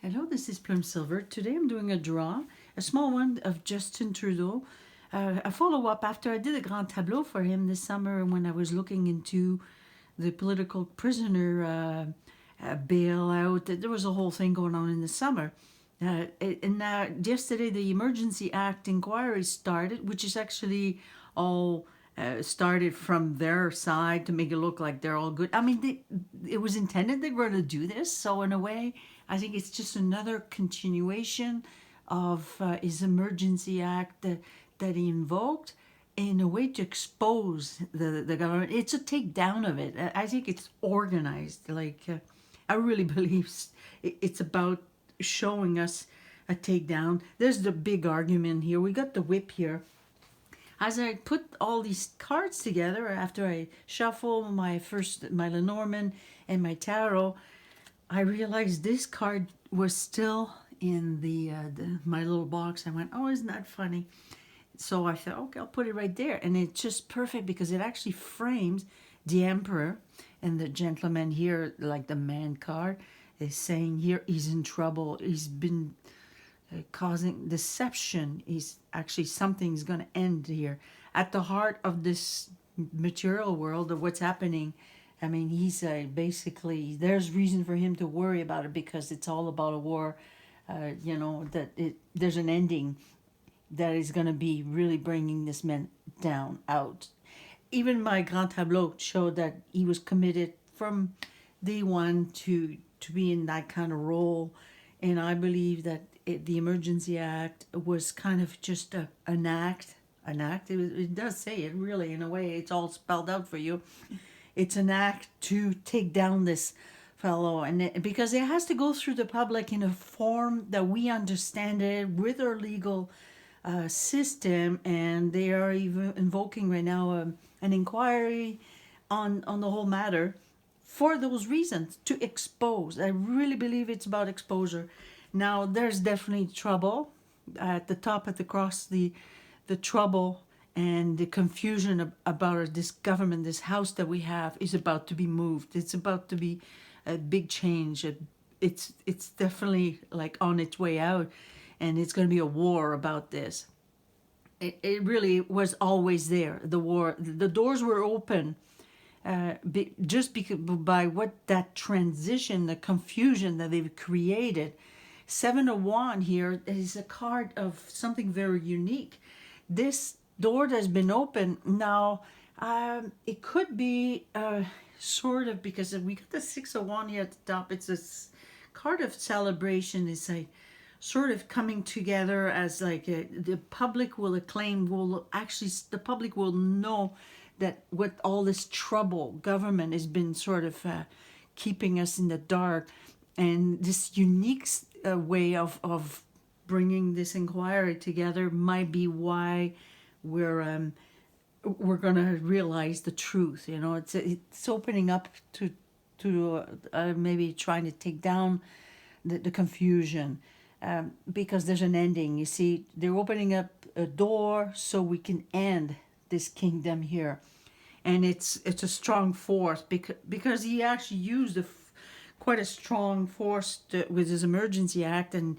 Hello, this is Plum Silver. Today I'm doing a draw, a small one of Justin Trudeau. A follow-up after I did a grand tableau for him this summer when I was looking into the political prisoner bailout. There was a whole thing going on in the summer. And yesterday the Emergency Act inquiry started, which is actually all started from their side to make it look like they're all good. I mean, it was intended they were to do this. So in a way, I think it's just another continuation of his Emergency Act that he invoked in a way to expose the government. It's a takedown of it. I think it's organized. I really believe it's about showing us a takedown. There's the big argument here. We got the whip here. As I put all these cards together after I shuffle my Lenormand and my tarot, I realized this card was still in my little box. I went, oh, isn't that funny? So I thought, okay, I'll put it right there. And it's just perfect because it actually frames the Emperor, and the gentleman here, like the man card, is saying here he's in trouble. He's been causing deception. He's actually, something's going to end here. At the heart of this material world of what's happening, I mean, he's basically, there's reason for him to worry about it because it's all about a war, there's an ending that is going to be really bringing this man down, out. Even my grand tableau showed that he was committed from day one to be in that kind of role. And I believe that the Emergency Act was kind of just an act. It does say it really, in a way, it's all spelled out for you. It's an act to take down this fellow, and because it has to go through the public in a form that we understand it with our legal system, and they are even invoking right now an inquiry on the whole matter for those reasons, to expose. I really believe it's about exposure. Now, there's definitely trouble at the top, at the cross, the trouble and the confusion about this government, this house that we have is about to be moved. It's about to be a big change. It's definitely like on its way out, and it's going to be a war about this. It really was always there. The war, the doors were open, just because by what that transition, the confusion that they've created. Seven of Wands here is a card of something very unique. This door that's been open now, it could be sort of, because we got the Six of Wands here at the top. It's a card of celebration. It's like sort of coming together as like the public will acclaim, the public will know that with all this trouble, government has been sort of keeping us in the dark, and this unique way of bringing this inquiry together might be why we're gonna realize the truth. You know, it's opening up to maybe trying to take down the confusion, because there's an ending. You see, they're opening up a door so we can end this kingdom here, and it's a strong force because he actually used quite a strong force with his Emergency Act, and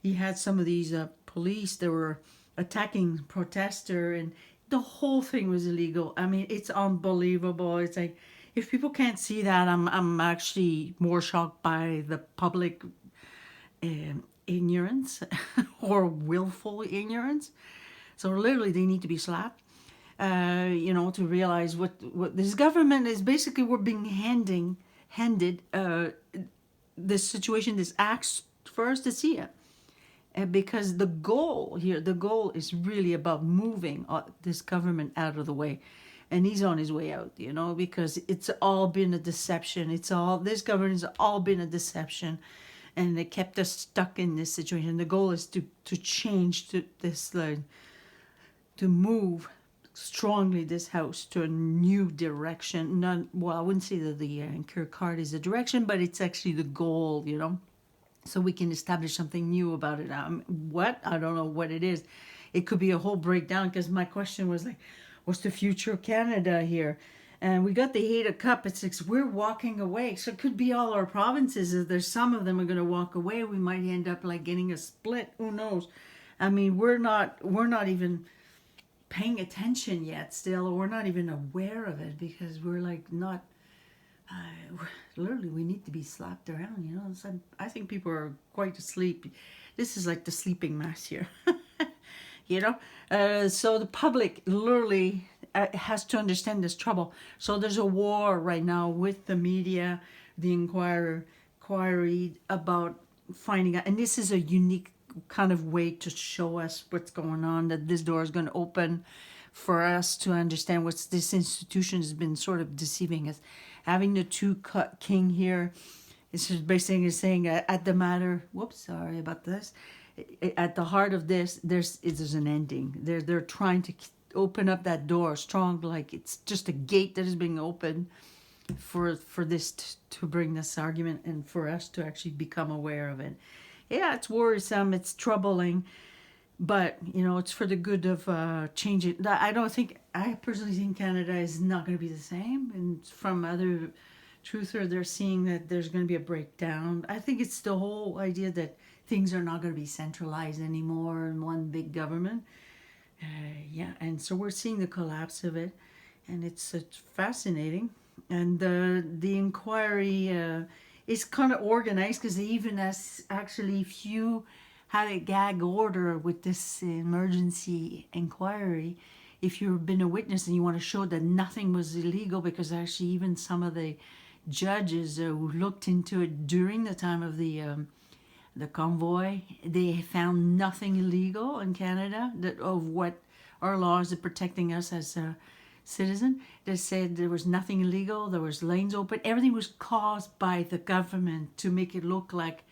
he had some of these police that were attacking protester, and the whole thing was illegal. I mean, it's unbelievable. It's like, if people can't see that, I'm actually more shocked by the public ignorance or willful ignorance. So literally, they need to be slapped. To realize what this government is basically. We're being handed this situation, this act for us to see it. Because the goal is really about moving this government out of the way. And he's on his way out, because it's all been a deception. This government has all been a deception. And they kept us stuck in this situation. The goal is to change to move strongly this house to a new direction. I wouldn't say that the anchor card is the direction, but it's actually the goal, so we can establish something new about it. What? I don't know what it is. It could be a whole breakdown, because my question was like, what's the future of Canada here? And we got the Ada Cup. It's like we're walking away. So it could be all our provinces. If there's some of them are going to walk away, we might end up like getting a split. Who knows? I mean, we're not even paying attention yet still, or we're not even aware of it because we're like not. Literally, we need to be slapped around. So I think people are quite asleep. This is like the sleeping mass here. So the public literally has to understand this trouble. So there's a war right now with the media, the inquiry about finding out, and this is a unique kind of way to show us what's going on, that this door is going to open for us to understand what this institution has been sort of deceiving us. Having the two-cut king here is just basically saying at the matter, whoops, sorry about this, at the heart of this, there's an ending. They're trying to open up that door strong, like it's just a gate that is being opened for this to bring this argument and for us to actually become aware of it. Yeah, it's worrisome, it's troubling, but it's for the good of changing. I personally think Canada is not going to be the same, and from other truther, they're seeing that there's going to be a breakdown. I think it's the whole idea that things are not going to be centralized anymore in one big government. And so we're seeing the collapse of it, and it's fascinating. And the inquiry is kind of organized because they even actually, if you had a gag order with this emergency inquiry, if you've been a witness and you want to show that nothing was illegal, because actually even some of the judges who looked into it during the time of the convoy, they found nothing illegal in Canada of what our laws are protecting us as a citizen. They said there was nothing illegal, there was lanes open, everything was caused by the government to make it look like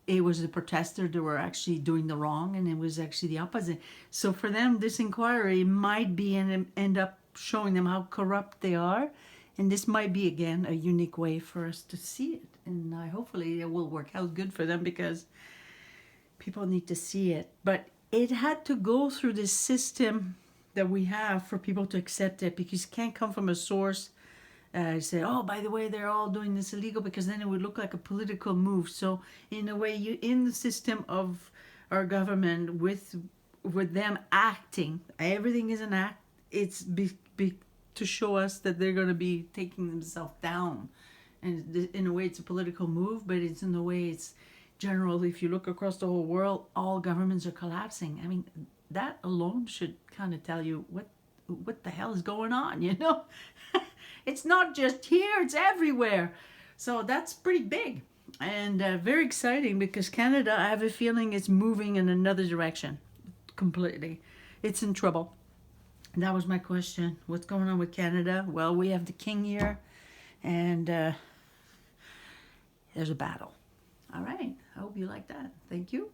it was the protesters that were actually doing the wrong, and it was actually the opposite. So for them, this inquiry might be and end up showing them how corrupt they are, and this might be again a unique way for us to see it. And hopefully it will work out good for them because people need to see it. But it had to go through this system that we have for people to accept it, because it can't come from a source say, oh, by the way, they're all doing this illegal, because then it would look like a political move. So in a way, in the system of our government, with them acting, everything is an act. It's to show us that they're going to be taking themselves down. And in a way, it's a political move, but it's in a way, it's general. If you look across the whole world, all governments are collapsing. I mean, that alone should kind of tell you what the hell is going on, It's not just here, it's everywhere. So that's pretty big and very exciting, because Canada, I have a feeling it's moving in another direction completely. It's in trouble. And that was my question. What's going on with Canada? Well, we have the king here, and there's a battle. All right. I hope you like that. Thank you.